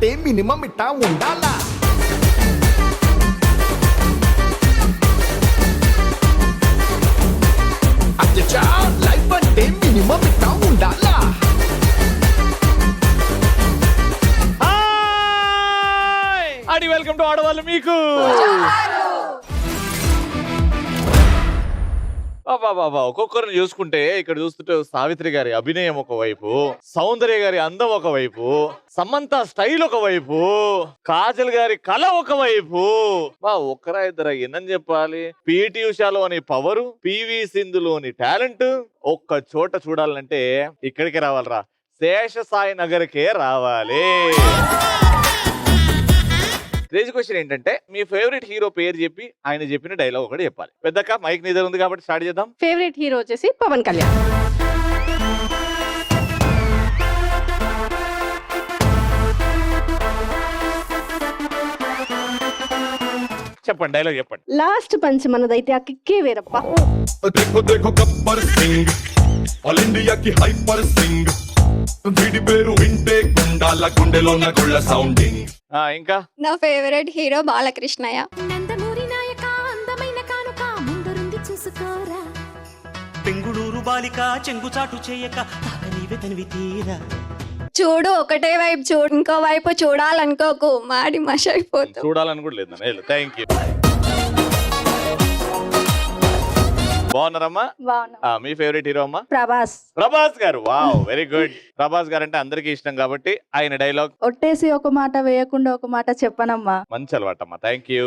అంటే మినిమం ఇట్టా ఉండాలా. అచ్చా లైఫ్ అంటే మినిమం ఇట్టా ఉండాలా. అడి వెల్కమ్ టు ఆడవాళ్ళు మీకు. బాబా ఒక్కొక్కరిని చూసుకుంటే ఇక్కడ చూస్తుంటే సావిత్రి గారి అభినయం ఒకవైపు, సౌందర్య గారి అందం ఒకవైపు, సమంత స్టైల్ ఒకవైపు, కాజల్ గారి కళ ఒకవైపు, ఒక్కరా ఇద్దరా ఎన్నని చెప్పాలి. పిటి ఉషాలోని పవరు, పివి సింధులోని టాలెంట్ ఒక్క చోట చూడాలంటే ఇక్కడికి రావాలరా, శేష సాయి నగర్కే రావాలి. క్రేజీ క్వశ్చన్ ఏంటంటే మీ ఫేవరెట్ హీరో పేరు చెప్పి ఆయన చెప్పిన డైలాగ్ ఒకటి చెప్పాలి. పెద్దక్క మైక్ నీ దగ్గర ఉంది కాబట్టి స్టార్ట్ చేద్దాం. ఫేవరెట్ హీరో వచ్చేసి పవన్ కళ్యాణ్. చెప్పండి, డైలాగ్ చెప్పండి. లాస్ట్ పంచ్ మనదైతే ఆ కిక్కే వేరప్ప. देखो देखो गब्बर सिंह ఆల్ ఇండియాకి హైపర్ సింగ్ వీడి పేరు వింటే గుండాల గుండెలోన గుళ్ళ సౌండింగ్. ఇంకా నా ఫేవరెట్ హీరో బాలకృష్ణయ్య. నందమూరి నాయక అందమైన కానుక ముందరుంది చూసుకోరా, బెంగుళూరు బాలిక చెంగుచాటు చేయక తాకనీవే తనివి తీరా. చూడు ఒకటే వైపు చూడు, ఇంకో వైపు చూడాలనుకోకు, మాడి మషైపోతావు. చూడాలని కూడా లేదు. Thank you. బాగున్నారమ్మా? మీ ఫేవరెట్ హీరో అమ్మా? ప్రభాస్ గారు. Wow, very good. ప్రభాస్ గారు అంటే అందరికి ఇష్టం కాబట్టి ఆయన డైలాగ్. ఒట్టేసి ఒక మాట వేయకుండా ఒక మాట చెప్పనమ్మా. మంచి అలవాటమ్మా, థ్యాంక్ యూ.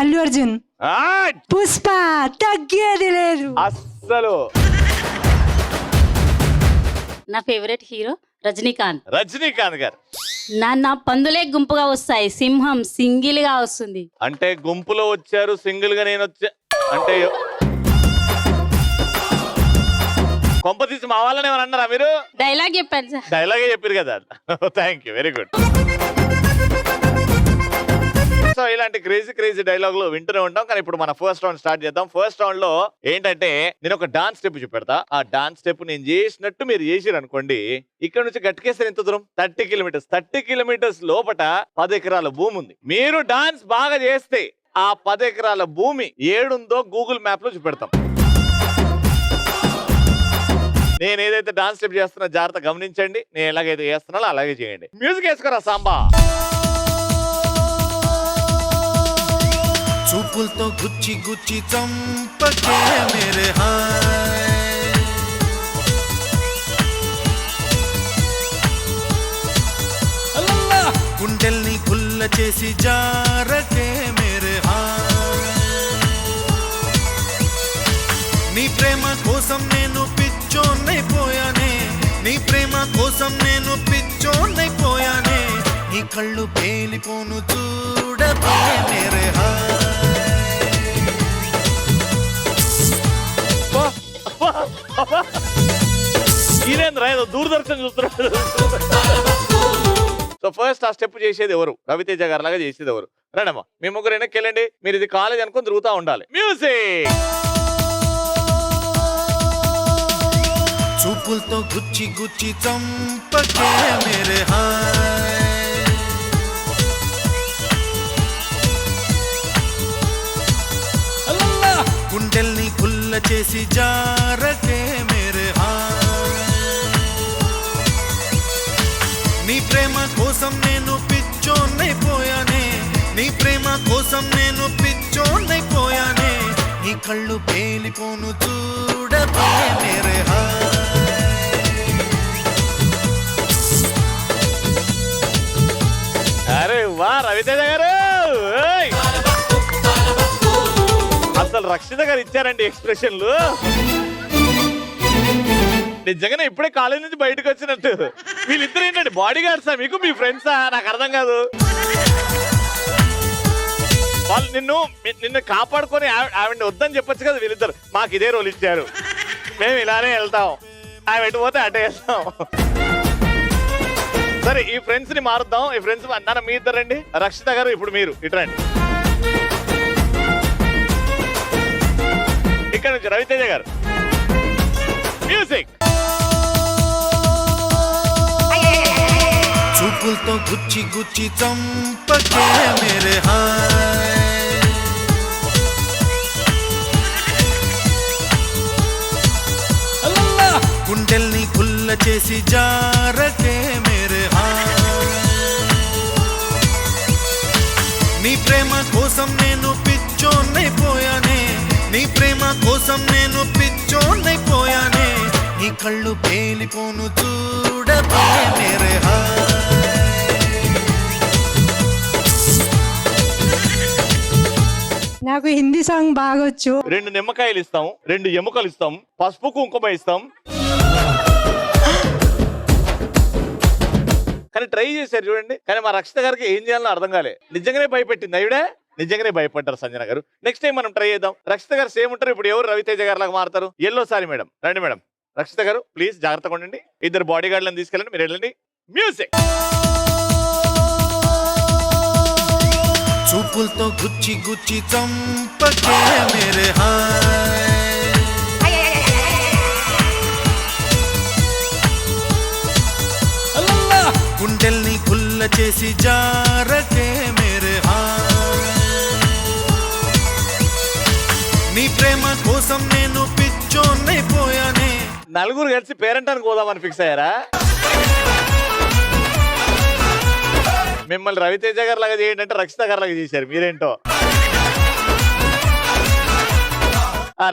అల్లు అర్జున్ పుష్ప తగ్గేది లేదు అస్సలు. నా ఫేవరెట్ హీరో రజనీకాంత్ గారు. నా పందులే గుంపుగా వస్తాయి, సింహం సింగిల్ గా వస్తుంది. అంటే గుంపులో వచ్చారు, సింగిల్ గా నేను వచ్చా అంటే కొంప తీసి మా వాళ్ళని ఏమని అన్నారా మీరు? డైలాగ్ చెప్పాను సార్. డైలాగే చెప్పారు కదా. Thank you, very good. So ఇలాంటి క్రేజీ డైలాగులు వింటూనే ఉంటాం. కానీ ఇప్పుడు మన ఫస్ట్ రౌండ్ స్టార్ట్ చేద్దాం. ఫస్ట్ రౌండ్ లో ఏంటంటే నేను ఒక డాన్స్ స్టెప్ చూపెడతా. ఆ డాన్స్ స్టెప్ నేను చేసినట్టు మీరు చేసిరు అనుకోండి, ఇక్కడ నుంచి గట్టికేస్తారు ఎంత దూరం? 30 కిలోమీటర్స్. 30 కిలోమీటర్స్ లోపట 10 ఎకరాల భూమి ఉంది. మీరు డాన్స్ బాగా చేస్తే ఆ 10 ఎకరాల భూమి ఏడుందో గూగుల్ మ్యాప్ లో చూపెడతాం. నేను ఏదైతే డాన్స్ స్టెప్ చేస్తున్నా జాగ్రత్త గమనించండి. నేను ఎలాగైతే చేస్తున్నానో అలాగే చేయండి. మ్యూజిక్ వేసుకోరా సాంబా. చూపులతో గుచ్చి గుచ్చి చంపకే మేరే హాయ్, గుండెల్ని గుల్ల చేసి జారకే మేరే హాయ్, నీ ప్రేమ కోసం నేను పిచ్చోన్నైపోయానే, నీ ప్రేమ కోసం నేను పిచ్చోన్నైపోయానే, నీ కళ్ళు పేలిపోను చూడకే మేరే హాయ్. ఈయనేంద్ర ఏదో దూరదర్శన్ చూస్తున్నాడు. సో ఫస్ట్ ఆ స్టెప్ చేసేది ఎవరు? రవితేజ గారు లాగా చేసేది ఎవరు? రండమ్మా, మీ ముగ్గురు వెనక్కి మీరు ఇది కాలేజ్ అనుకుని తిరుగుతూ ఉండాలి. మ్యూజిక్. చూపులతో గుచ్చి గుచ్చి చంపకే మేరే హాయ్, గుండెల్ని గుల్ల చేసి జారకే మేరే హాయ్, నీ ప్రేమ కోసం నేను పిచ్చోన్నైపోయానే, నీ ప్రేమ కోసం నేను పిచ్చోన్నైపోయానే, నీ కళ్ళు పేలిపోను చూడకే మేరే హాయ్. అరే వా రవితేజ గారు, అసలు రక్షిత గారు ఇచ్చారండి ఎక్స్ప్రెషన్లు. నిజంగానే ఇప్పుడే కాలేజ్ నుంచి బయటకు వచ్చినట్టు. వీళ్ళిద్దరు ఏంటండి బాడీ గార్డ్సా మీకు? మీ ఫ్రెండ్సా? నాకు అర్థం కాదు. వాళ్ళు నిన్ను కాపాడుకొని ఆవిడ వద్దని చెప్పొచ్చు కదా. వీళ్ళిద్దరు మాకు ఇదే రోల్ ఇచ్చారు, మేము ఇలానే వెళ్తాం, ఆమె ఎటు పోతే అటే వెళ్తాం. సరే ఈ ఫ్రెండ్స్ ని మారుద్దాం. ఈ ఫ్రెండ్స్ అన్న మీ ఇద్దరండి. రక్షిత గారు ఇప్పుడు మీరు ఇటురండి. ఇక్కడ నుంచి రవితేజ గారు. మ్యూజిక్. చూపులతో గుచ్చి గుచ్చి చంపకే మేరే హాయ్ గుండెల్ని కుల్ల చేసి జారకే మేరే హాయ్ నీ ప్రేమ కోసం నేను పిచ్చోన్నైపోయానే నీ ప్రేమ కోసం నేను పిచ్చోన్నైపోయానే నీ కళ్ళు పేలిపోను చూడకే మేరే హాయ్ నాకు హిందీ సాంగ్ బాగొచ్చు. 2 నిమ్మకాయలు ఇస్తాం, 2 ఎముకలు ఇస్తాం, పసుపు కుంకుమ ఇస్తాం. కానీ ట్రై చేశారు చూడండి. కానీ మా రక్షిత గారికి ఏం చేయాలో అర్థం కాలే. నిజంగానే భయపెట్టింది ఆవిడ, నిజంగానే భయపడ్డారు సంజన గారు. నెక్స్ట్ టైం మనం ట్రై చేద్దాం. రక్షిత గారు సేమ్ ఉంటారు. ఇప్పుడు ఎవరు రవితేజ గారు లాగా మారుతారు? Yellow sorry madam. రండి మేడం. రక్షిత గారు ప్లీజ్ జాగ్రత్తగా ఉండండి. 2 బాడీ గార్డులను తీసుకెళ్ళండి, మీరు వెళ్ళండి. మ్యూజిక్. చూపులతో గుచ్చి గుచ్చి చంపకే మేరే హాయ్ గుండెల్ని కుల్ల చేసి జారకే మేరే హాయ్ నీ ప్రేమ కోసం నేను పిచ్చోన్నైపోయానే. నలుగురు కలిసి పేరెంటానికి పోదామని ఫిక్స్ అయ్యారా? మిమ్మల్ని రవితేజ గారు లాగా చేయండి అంటే రక్షిత గారు లాగా చేశారు. మీరేంటో.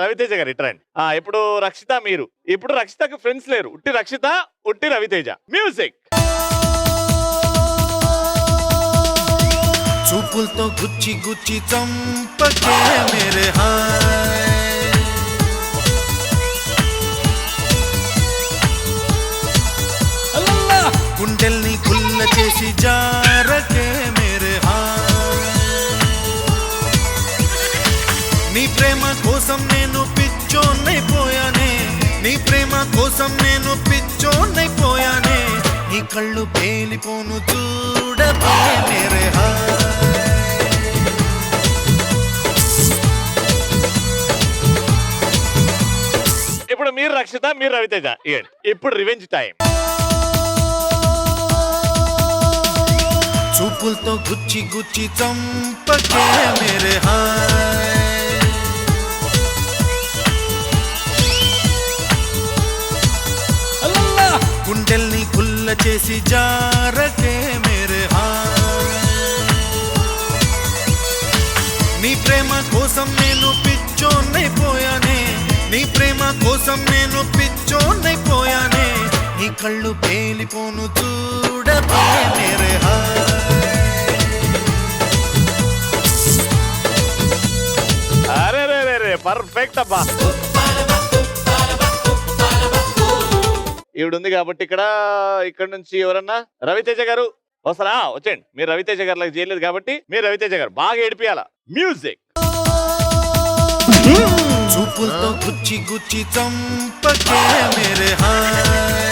రవితేజ గారు ఇట్రండి. ఇప్పుడు రక్షిత మీరు. ఇప్పుడు రక్షితకు ఫ్రెండ్స్ లేరు. ఉట్టి రక్షిత, ఉట్టి రవితేజ. మ్యూజిక్. చూపులతో గుచ్చి గుచ్చి చంపకే మేరే హాయ్ గుండెల్ని కుల్ల చేసి జారకే మేరే హాయ్ నీ ప్రేమ కోసం నేను పిచ్చోన్నైపోయానే నీ ప్రేమ కోసం నేను పిచ్చోన్నైపోయానే నీ కళ్ళు పేలిపోను చూడకే మేరే హాయ్ ఇప్పుడు మీరు రక్షిత, మీరు రవితేజ. ఇప్పుడు రివెంజ్ టైం. చూపులతో గుచ్చి గుచ్చి చంపకే మేరే హాయ్ గుండెల్ని కుల్ల చేసి జారకే మేరే హాయ్ నీ ప్రేమ కోసం నేను పిచ్చోన్నైపోయానే నీ ప్రేమ కోసం నేను పిచ్చోన్నైపోయానే నీ కళ్ళు పేలిపోను చూడకే మేరే హాయ్ అరే పర్ఫెక్ట్ అబ్బా. ఈవిడుంది కాబట్టి ఇక్కడ నుంచి ఎవరన్నా రవితేజ గారు వస్తారా? వచ్చేయండి. మీరు రవితేజ గారు లాగా చేయలేదు కాబట్టి మీరు రవితేజ గారు బాగా ఏడిపియాల. మ్యూజిక్. చూపులతో గుచ్చి గుచ్చి చంపకే మేరే హాయ్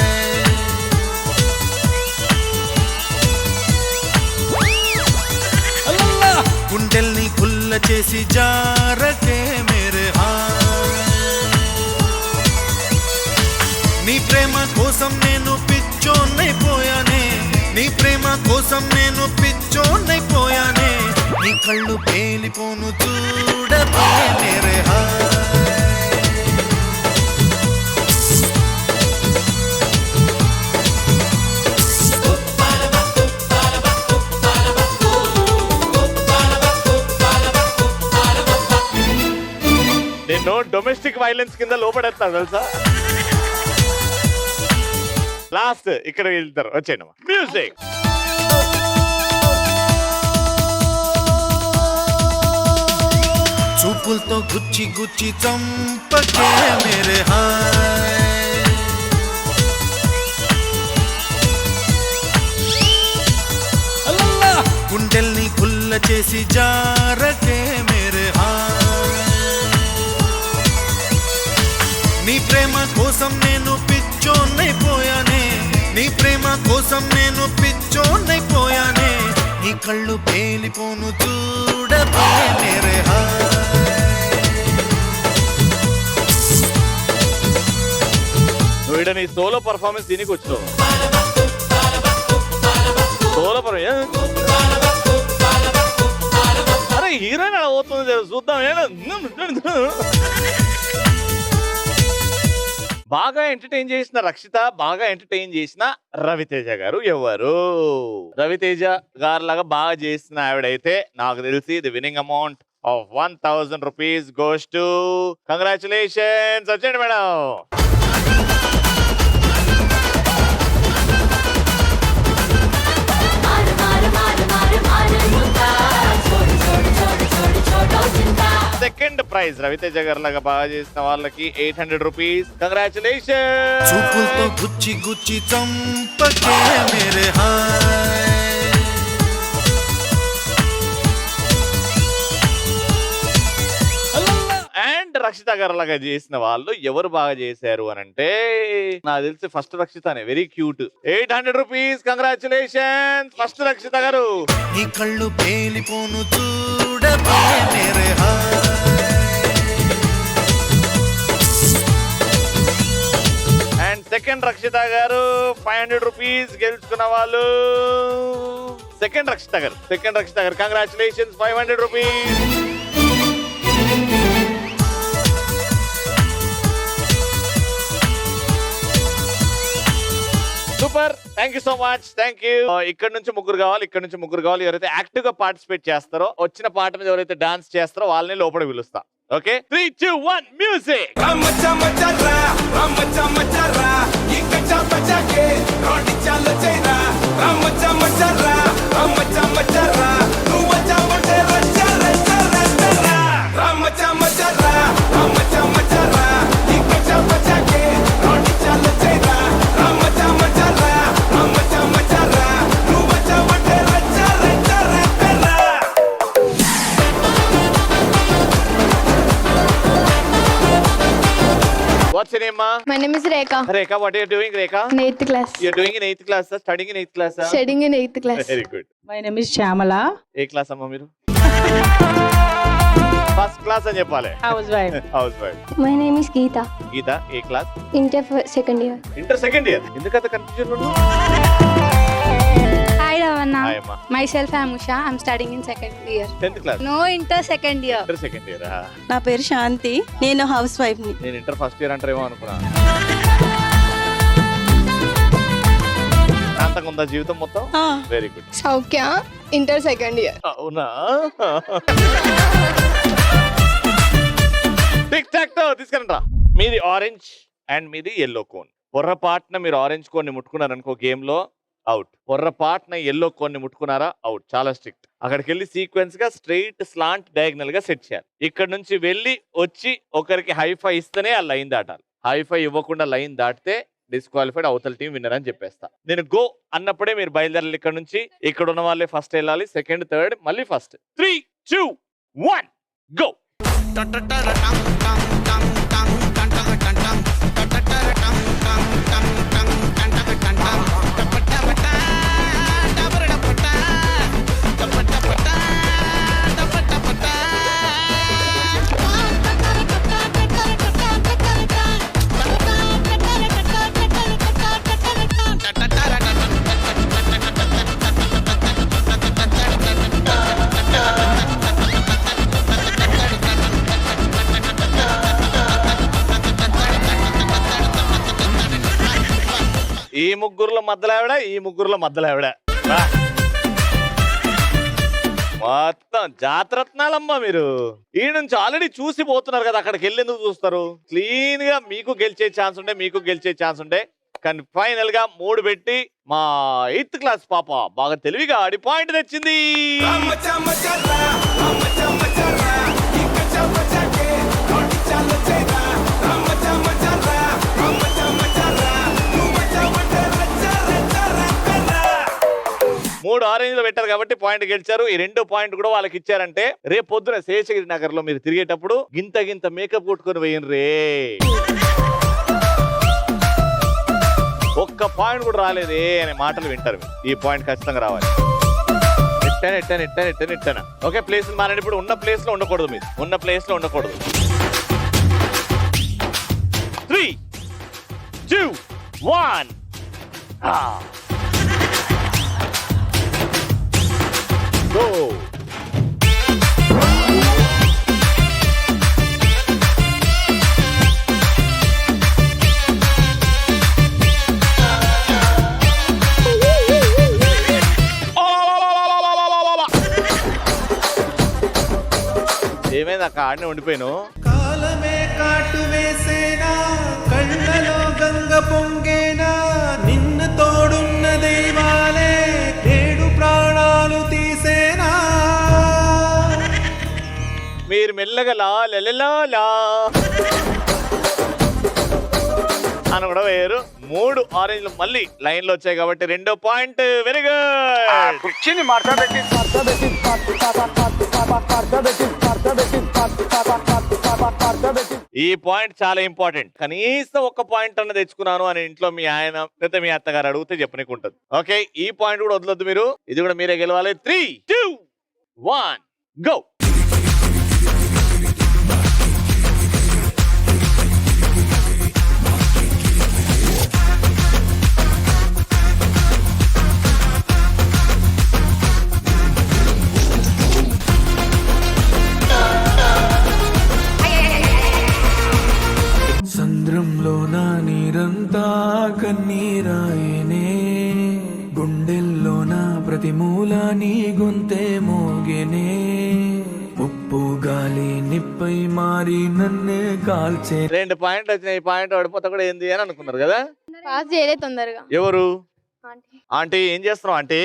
గుండెల్ని కుల్ల చేసి జారకే మేరే హాయ్ నీ ప్రేమ కోసం నేను పిచ్చోన్నైపోయానే నీ ప్రేమ కోసం నేను పిచ్చోన్నైపోయానే నీ కళ్ళు పేలిపోను చూడకే మేరే హాయ్ నేను డొమెస్టిక్ వైలెన్స్ కింద లోపడేస్తాను తెలుసా. లాస్ట్ ఇక్కడ వెళ్తారు. వచ్చేయండి. మ్యూజిక్. చూపులతో గుచ్చి గుచ్చి చంపకే మేరే హాయ్ గుండెల్ని కుల్ల చేసి జారకే మేరే హాయ్ నీ ప్రేమ కోసం నేను పిచ్చోన్నైపోయానే నీ ప్రేమ కోసం నేను పిచ్చోన్నైపోయానే నీ కళ్ళు పేలిపోను చూడకే మేరే హాయ్ నువ్వు నీ సోలో పర్ఫార్మెన్స్ దీనికి వచ్చినావు. సోలపురం అరే హీరోయిన్ అలా పోతుంది చూద్దాం. బాగా ఎంటర్టైన్ చేసిన రక్షిత, బాగా ఎంటర్టైన్ చేసిన రవితేజ గారు ఎవరు? రవితేజ గారు లాగా బాగా చేసిన ఆవిడైతే నాకు తెలిసి the winnowing amount of 1000 rupees goes to, congratulations, వచ్చేయండి మేడం. సెకండ్ ప్రైజ్ రవితేజ గారు లాగా బాగా చేసిన వాళ్ళకి 800 రూపీస్. కంగ్రాచులేషన్. చూపులతో గుచ్చి గుచ్చి చంపకే మేరే హాయ్. అండ్ రక్షిత గారు లాగా చేసిన వాళ్ళు ఎవరు బాగా చేశారు అని అంటే నాకు తెలిసి ఫస్ట్ రక్షితనే, very cute. 800 rupees. Congratulation first Rakshita గారు. నీ కళ్ళు పేలిపోను చూడకే మేరే హాయ్. అండ్ సెకండ్ రక్షిత గారు 500 రూపీస్ గెలుచుకున్న వాళ్ళు సెకండ్ రక్షిత గారు. Congratulations 500 rupees. Super, thank you so much, thank you. ఇక్కడ నుంచి ముగ్గురు కావాలి. ఎవరైతే యాక్టివ్ గా పార్టిసిపేట్ చేస్తారో, వచ్చిన పాట మీద ఎవరైతే డాన్స్ చేస్తారో వాళ్ళని లోపల పిలుస్తా. Okay, 3, 2, 1 music. What's your name, ma? My name is Rekha. Rekha, what are you doing, Rekha? In 8th class. You're doing in 8th class, sir? Studying in 8th class, sir? Studying in 8th class. Very good. My name is Shyamala. ఏ class అమ్మా మీరు? First class అని చెప్పాలి. Housewife. Housewife. My name is Geeta. Geeta ఏ class? Inter second year. Inter second year. ఎందుకంత confusion ఉన్నావు? Hi Ravanna. Hi అమ్మా. Myself I'm Usha. I'm studying in second year. 10th class. No, inter second year. Inter second year. నా పేరు శాంతి. నేను house wife ని. నేను inter first year అంటారేమో అనుకున్నా. శాంతంగా ఉందా జీవితం మొత్తం? Very good. Saukya. Inter second year. అవునా? టిక్ టాక్ తో తీసుకురండి. మీది ఆరెంజ్ అండ్ మీది ఎల్లో కోన్. పొర్రపాటున మీరు ఆరెంజ్ కోన్ ని ముట్టుకున్నారనుకో గేమ్ లో అవుట్. పొర్రపాటున ఎల్లో కోన్ ని ముట్టుకున్నారా అవుట్. చాలా స్ట్రిక్ట్. అక్కడికి వెళ్ళి సీక్వెన్స్ గా స్ట్రైట్ స్లాంట్ డయాగ్నల్ గా సెట్ చేయాలి. ఇక్కడ నుంచి వెళ్ళి వచ్చి ఒకరికి హైఫై ఇస్తేనే ఆ లైన్ దాటాలి. హైఫై ఇవ్వకుండా లైన్ దాటితే డిస్క్వాలిఫైడ్, అవతల టీం విన్నర్ అని చెప్పేస్తా. నేను గో అన్నప్పుడే మీరు బయలుదేరాలి. ఇక్కడ నుంచి ఇక్కడ ఉన్న వాళ్ళే ఫస్ట్ వెళ్ళాలి, సెకండ్ థర్డ్ మళ్ళీ ఫస్ట్. 3, 2, 1 గో. ఈ ముగ్గురులో మద్దలావిడ మొత్తం జాతరత్నాలమ్మా మీరు. ఈ నుంచి ఆల్రెడీ చూసి పోతున్నారు కదా, అక్కడికి వెళ్ళేందుకు చూస్తారు? క్లీన్ గా మీకు గెలిచే ఛాన్స్ ఉండే కానీ ఫైనల్ గా 3 పెట్టి మా 8th క్లాస్ పాప బాగా తెలివిగా ఆడి పాయింట్ తెచ్చింది. మూడు ఆరెంజ్ లో పెట్టారు కాబట్టి పాయింట్ గెలిచారు. ఈ 2 పాయింట్ కూడా వాళ్ళకి ఇచ్చారంటే రేపు పొద్దున శేషగిరి నగర్ లో మీరు తిరిగేటప్పుడు గింత మేకప్ కొట్టుకొని వేయండి. ఒక్క పాయింట్ కూడా రాలేదే అనే మాటలు వింటారు. ఈ పాయింట్ ఖచ్చితంగా రావాలి. ఎట్టాను. ఓకే, ప్లేస్ మారండి. ఇప్పుడు ఉన్న ప్లేస్ లో ఉండకూడదు. మీరు ఉన్న ప్లేస్ లో ఉండకూడదు. 3, 2, 1 గో. ఏమైంది అక్క ఆడనే ఉండిపోయాను. కాలమే కాటు వేసేనా కళ్ళలో గంగ పొంగేనా నిన్న తోడున్న దైవాలే ఏడు ప్రాణాలు తీసేనా. మీరు మెల్లగా లా అని కూడా వేరు. 3 ఆరెంజ్లు మళ్ళీ లైన్ లో వచ్చాయి కాబట్టి 2 పాయింట్. Very good. కుర్చీని మార్చబెట్టి ఈ పాయింట్ చాలా ఇంపార్టెంట్. కనీసం 1 పాయింట్ అన్న తెచ్చుకున్నాను అని ఇంట్లో మీ ఆయన లేదా మీ అత్తగారు అడిగితే చెప్పనీకి ఉంటుంది. ఓకే, ఈ పాయింట్ కూడా వదలొద్దు మీరు. ఇది కూడా మీరే గెలవాలి. 3, 2, 1 గో. సంద్రంలో నా నీరంతా కన్నీరాయనే గుండెల్లో నా ప్రతి మూల నీ గొంతే మోగేనే ఉప్పు గాలి నిప్పై మారి నన్నే కాల్చే. 2 పాయింట్లు వచ్చినాయి. ఈ పాయింట్ ఓడిపోతే కూడా ఏంది అని అనుకున్నారు కదా. పాస్ చేయలే తొందరగా. ఎవరు ఆంటీ? ఏం చేస్తున్నావు ఆంటీ?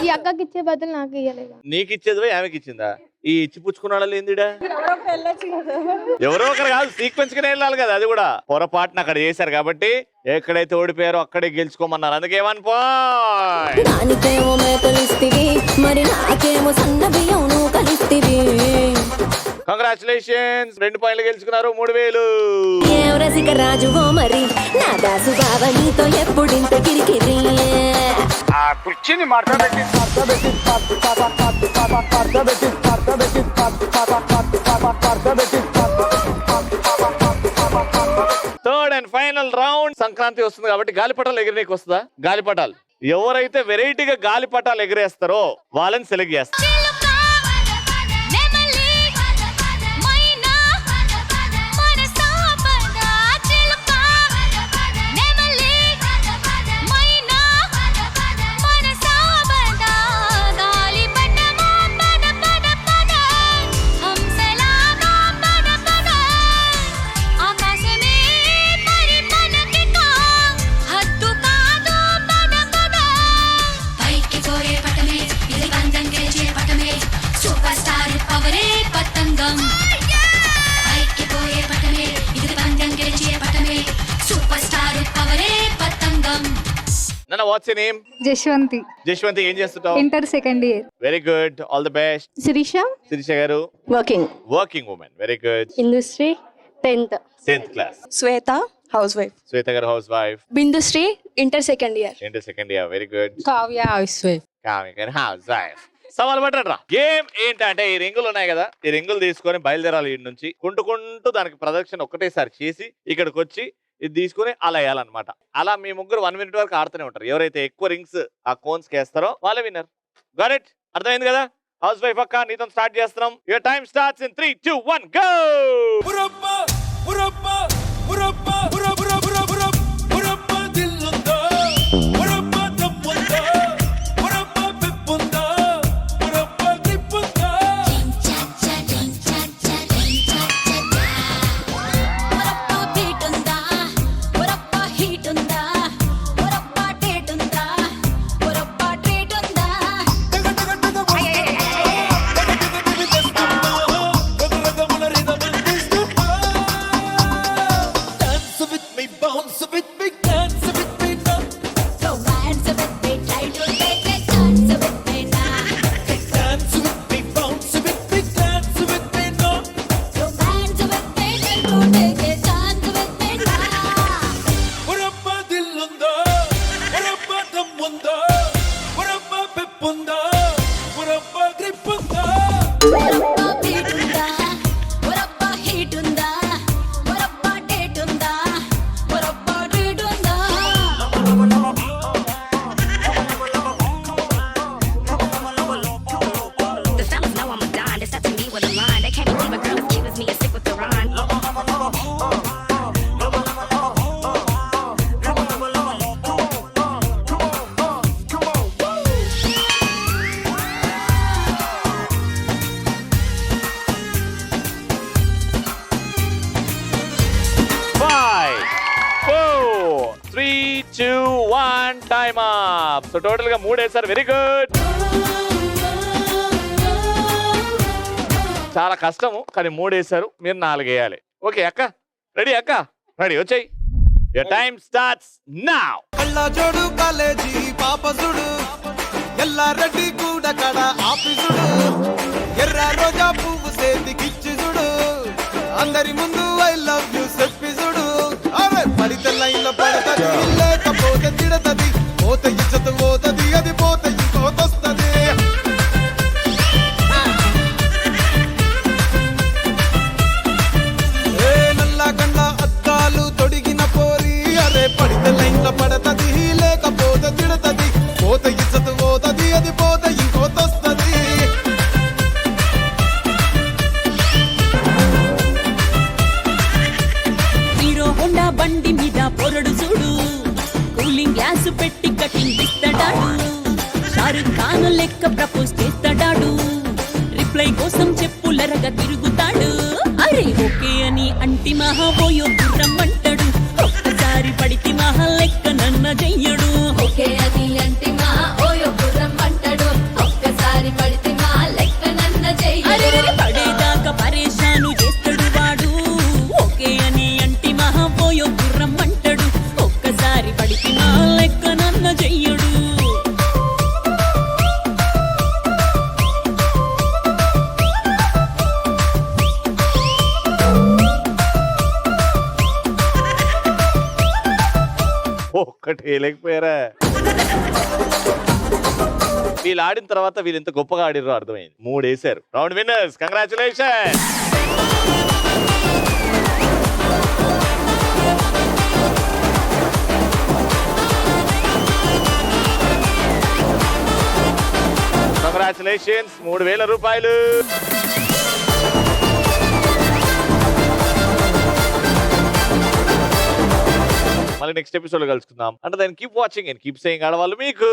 ఈ అక్కకి ఇచ్చే బదులు నాకు ఇయ్యలేదు. నీకు ఇచ్చేది పోయి ఆమెకి ఇచ్చిందా? ఈ ఇచ్చి పుచ్చుకున్నాడు ఏందిడా? ఎవరో ఒకరు కాదు, సీక్వెన్స్ గానే వెళ్ళాలి కదా. అది కూడా పొరపాటున అక్కడ చేశారు కాబట్టి ఎక్కడైతే ఓడిపోయారో అక్కడే గెలుచుకోమన్నారు. అందుకే 1 పాయింట్. దానికేమో మేకలిస్తివి మరి నాకేమో సన్న బియ్యం నువ్వు కలిస్తివి. కంగ్రాచులేషన్స్, 2 పాయింట్లు గెలుచుకున్నారు. 3000. ఏం రసిక రాజువో మరి నా దాసు బావ నీతో ఎప్పుడింత కిరికిరి. ఆ కుర్చీని మార్చబెట్టి third and final round. Sankranti వస్తుంది కాబట్టి గాలిపటాలు ఎగిరేకి వస్తుందా? గాలిపటాలు ఎవరైతే వెరైటీగా గాలిపటాలు ఎగిరేస్తారో వాళ్ళని సెలెక్ట్ చేస్తారు. Nana, what's your name? Jashwanthi. Jaswanthi, ఏం చేస్తుంటావు? Inter second year. Very good, all the best. Sirisha. Sirisha గారు working women. Very good. Industry 10th class. Swetha house wife. Swetha గారు house wife. Bindusri inter second year. Very good. Kavya house wife. Kavya గారు house wife. సవాల్ పట్టరా. Game ఏంటంటే ఈ రింగులు ఉన్నాయి కదా, ఈ రింగులు తీసుకొని బయలుదేరాలి. ఈ నుంచి కుంటూ దానికి ప్రదక్షిణ ఒకటేసారి చేసి ఇక్కడికి వచ్చి ఇది తీసుకుని అలా వేయాలన్నమాట. అలా మీ ముగ్గురు 1 minute వరకు ఆడుతూనే ఉంటారు. ఎవరైతే ఎక్కువ రింగ్స్ ఆ కోన్స్ వేస్తారో వాళ్ళే విన్నర్. Got it? అర్థమైంది కదా? హౌస్ వైఫ్ అక్క, నీతో స్టార్ట్ చేస్తున్నాం. Your time starts in 3, 2, 1 go. So total గా 3 వేసారు. Very good. చాలా కష్టము కానీ 3 వేసారు, మీరు 4 వేయాలి. ఓకే అక్క, రెడీ అక్క? రెడీ, వచ్చాయి. Your time starts now. కళ్ళ జోడు కాలేజీ పాపసుడు ఎల్లారెడ్డి కూడా కడ ఆఫీసుడు ఎర్ర రోజా పువ్వు సేతికిచ్చి చూడు అందరి ముందు ఐ లవ్ యూ చెప్పి చూడు. అరే పడితే లైన్ లో పడతది, లేకపోతే తిడతది, పోతే ఇచ్చత పోతది, అది పోతే ఇంకోతొస్తది. నల్లగండ అద్దాలు తొడిగిన పోరి అరే పడితే లైన్ లో పడతది, లేకపోతే తిడతది, పోతే ఇచ్చత పోతది, అది పోతే ఇంకోతొస్తది. హీరో హోండా బండి మీద పొరడు చూడు కూలింగ్ గ్లాస్ పెట్టి కటింగ్ ఇస్తాడాడు షారుఖ్ ఖాన్ లెక్క ప్రపోజ్ చేస్తాడాడు రిప్లై కోసం చెప్పులరగా తిరుగుతాడు అరే ఓకే అని అంటి మహాబోయో గుర్రం అంటాడు ఒక్కసారి పడితి మహా లెక్క నన్న చెయ్యడు ఓకే అని అంటి మహాబోయో గుర్రం అంటాడు ఒక్కసారి పడితి మహా లెక్క నన్న చెయ్యడు పడేదాకా పరేషాను చేస్తాడు వాడు ఓకే అని అంటి మహాబోయో గుర్రం అంటాడు ఒక్కసారి పడితి మహా లెక్క నన్న చెయ్యడు. ఒక్కటి వేయలేకపోయారా? వీళ్ళు ఆడిన తర్వాత వీళ్ళు ఎంత గొప్పగా ఆడిరో అర్థమైంది. 3 వేసారు. Round winners, congratulation. కంగ్రాచులేషన్స్, 3000 రూపాయలు. మళ్ళీ నెక్స్ట్ ఎపిసోడ్ లో కలుసుకుందాం. అంటే దాన్ని keep watching and keep saying ఆడవాళ్ళు మీకు